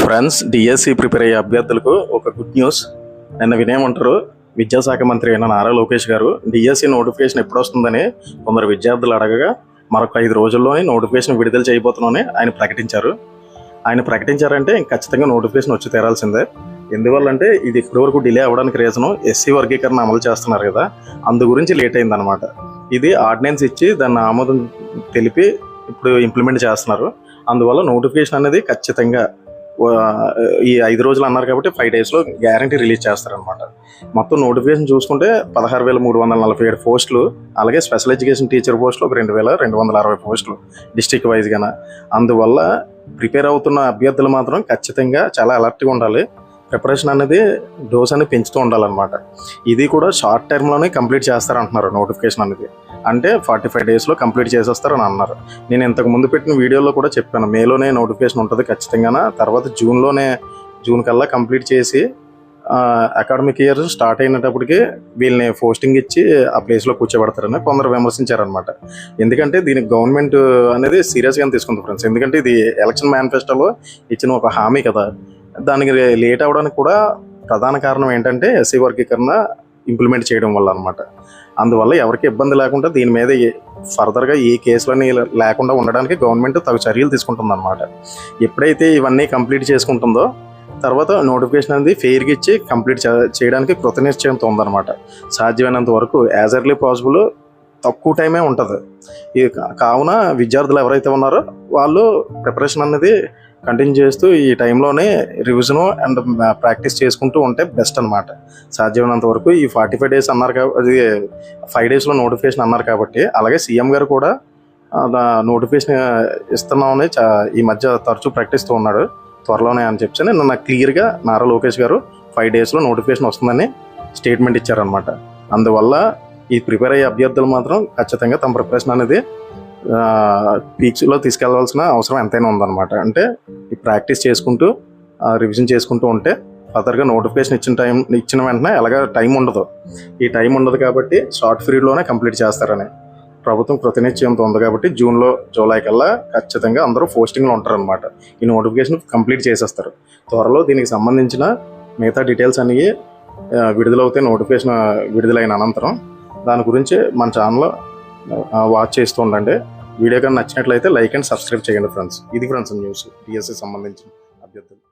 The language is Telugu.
ఫ్రెండ్స్, డిఎస్సి ప్రిపేర్ అయ్యే అభ్యర్థులకు ఒక గుడ్ న్యూస్. నిన్న వినేమంటారు, విద్యాశాఖ మంత్రి అయిన నారా లోకేష్ గారు డిఎస్సి నోటిఫికేషన్ ఎప్పుడు వస్తుందని కొందరు విద్యార్థులు అడగగా మరొక 5 రోజుల్లోనే నోటిఫికేషన్ విడుదల చేయబోతున్నామని ఆయన ప్రకటించారు. ఆయన ప్రకటించారంటే ఖచ్చితంగా నోటిఫికేషన్ వచ్చి తీరాల్సిందే. ఎందువల్లంటే ఇది ఇప్పటివరకు డిలే అవ్వడానికి రీజను ఎస్సీ వర్గీకరణ అమలు చేస్తున్నారు కదా, అందు గురించి లేట్ అయిందనమాట. ఇది ఆర్డినెన్స్ ఇచ్చి దాన్ని ఆమోదం తెలిపి ఇప్పుడు ఇంప్లిమెంట్ చేస్తున్నారు. అందువల్ల నోటిఫికేషన్ అనేది ఖచ్చితంగా ఈ 5 రోజులు అన్నారు కాబట్టి 5 డేస్లో గ్యారంటీ రిలీజ్ చేస్తారనమాట. మొత్తం నోటిఫికేషన్ చూసుకుంటే 16,347 పోస్టులు, అలాగే స్పెషల్ ఎడ్యుకేషన్ టీచర్ పోస్టులు ఒక 2,260 పోస్టులు డిస్ట్రిక్ట్ వైజ్గాన. అందువల్ల ప్రిపేర్ అవుతున్న అభ్యర్థులు మాత్రం ఖచ్చితంగా చాలా అలర్ట్గా ఉండాలి. ప్రిపరేషన్ అనేది డోస్ అనేది పెంచుతూ ఉండాలన్నమాట. ఇది కూడా షార్ట్ టర్మ్లోనే కంప్లీట్ చేస్తారంటున్నారు నోటిఫికేషన్ అనేది. అంటే 45 డేస్లో కంప్లీట్ చేసేస్తారని అన్నారు. నేను ఇంతకు ముందు పెట్టిన వీడియోలో కూడా చెప్పాను, మేలోనే నోటిఫికేషన్ ఉంటుంది ఖచ్చితంగా, తర్వాత జూన్ కల్లా కంప్లీట్ చేసి అకాడమిక్ ఇయర్ స్టార్ట్ అయినప్పటికీ వీళ్ళని పోస్టింగ్ ఇచ్చి ఆ ప్లేస్లో కూర్చోబెడతారని కొందరు విమర్శించారనమాట. ఎందుకంటే దీనికి గవర్నమెంట్ అనేది సీరియస్గా తీసుకుంది ఫ్రెండ్స్. ఎందుకంటే ఇది ఎలక్షన్ మేనిఫెస్టోలో ఇచ్చిన ఒక హామీ కదా. దానికి లేట్ అవ్వడానికి కూడా ప్రధాన కారణం ఏంటంటే ఎస్సీ వర్గీకరణ ఇంప్లిమెంట్ చేయడం వల్ల అనమాట. అందువల్ల ఎవరికి ఇబ్బంది లేకుండా దీని మీద ఫర్దర్గా ఏ కేసులని లేకుండా ఉండడానికి గవర్నమెంట్ తగు చర్యలు తీసుకుంటుంది అనమాట. ఎప్పుడైతే ఇవన్నీ కంప్లీట్ చేసుకుంటుందో తర్వాత నోటిఫికేషన్ అనేది ఫెయిర్గా ఇచ్చి కంప్లీట్ చేయడానికి కృతనిశ్చయంతో ఉందన్నమాట. సాధ్యమైనంత వరకు యాజ్ ఎర్లీ పాసిబుల్ తక్కువ టైమే ఉంటుంది. కావున విద్యార్థులు ఎవరైతే ఉన్నారో వాళ్ళు ప్రిపరేషన్ అనేది కంటిన్యూ చేస్తూ ఈ టైంలోనే రివిజను అండ్ ప్రాక్టీస్ చేసుకుంటూ ఉంటే బెస్ట్ అనమాట. సాధ్యమైనంత వరకు ఈ 45 డేస్ అన్నారు కాబట్టి 5 డేస్లో నోటిఫికేషన్ అన్నారు కాబట్టి, అలాగే సీఎం గారు కూడా నోటిఫికేషన్ ఇస్తున్నామని ఈ మధ్య తరచూ ప్రకటిస్తూ ఉన్నాడు, త్వరలోనే అని చెప్పి నిన్న క్లియర్గా నారా లోకేష్ గారు 5 డేస్లో నోటిఫికేషన్ వస్తుందని స్టేట్మెంట్ ఇచ్చారనమాట. అందువల్ల ఈ ప్రిపేర్ అయ్యే అభ్యర్థులు మాత్రం ఖచ్చితంగా తమ ప్రిపరేషన్ అనేది పీక్స్లో తీసుకెళ్లాల్సిన అవసరం ఎంతైనా ఉందన్నమాట. అంటే ఈ ప్రాక్టీస్ చేసుకుంటూ రివిజన్ చేసుకుంటూ ఉంటే ఫర్దర్గా నోటిఫికేషన్ ఇచ్చిన వెంటనే ఎలాగ టైం ఉండదు. ఈ టైం ఉండదు కాబట్టి షార్ట్ పీరియడ్లోనే కంప్లీట్ చేస్తారని ప్రభుత్వం కృతనిశ్చయంతో ఉంది కాబట్టి జూలై కల్లా ఖచ్చితంగా అందరూ పోస్టింగ్లో ఉంటారనమాట. ఈ నోటిఫికేషన్ కంప్లీట్ చేసేస్తారు. త్వరలో దీనికి సంబంధించిన మిగతా డీటెయిల్స్ అన్నీ విడుదలవుతాయి. నోటిఫికేషన్ విడుదలైన అనంతరం దాని గురించి మన ఛానల్లో వాచ్ చేస్తూ ఉండండి. వీడియో కానీ నచ్చినట్లయితే లైక్ అండ్ సబ్స్క్రైబ్ చేయండి ఫ్రెండ్స్. ఇది ఫ్రెండ్స్ న్యూస్ డిఎస్సి సంబంధించిన అభ్యర్థులు.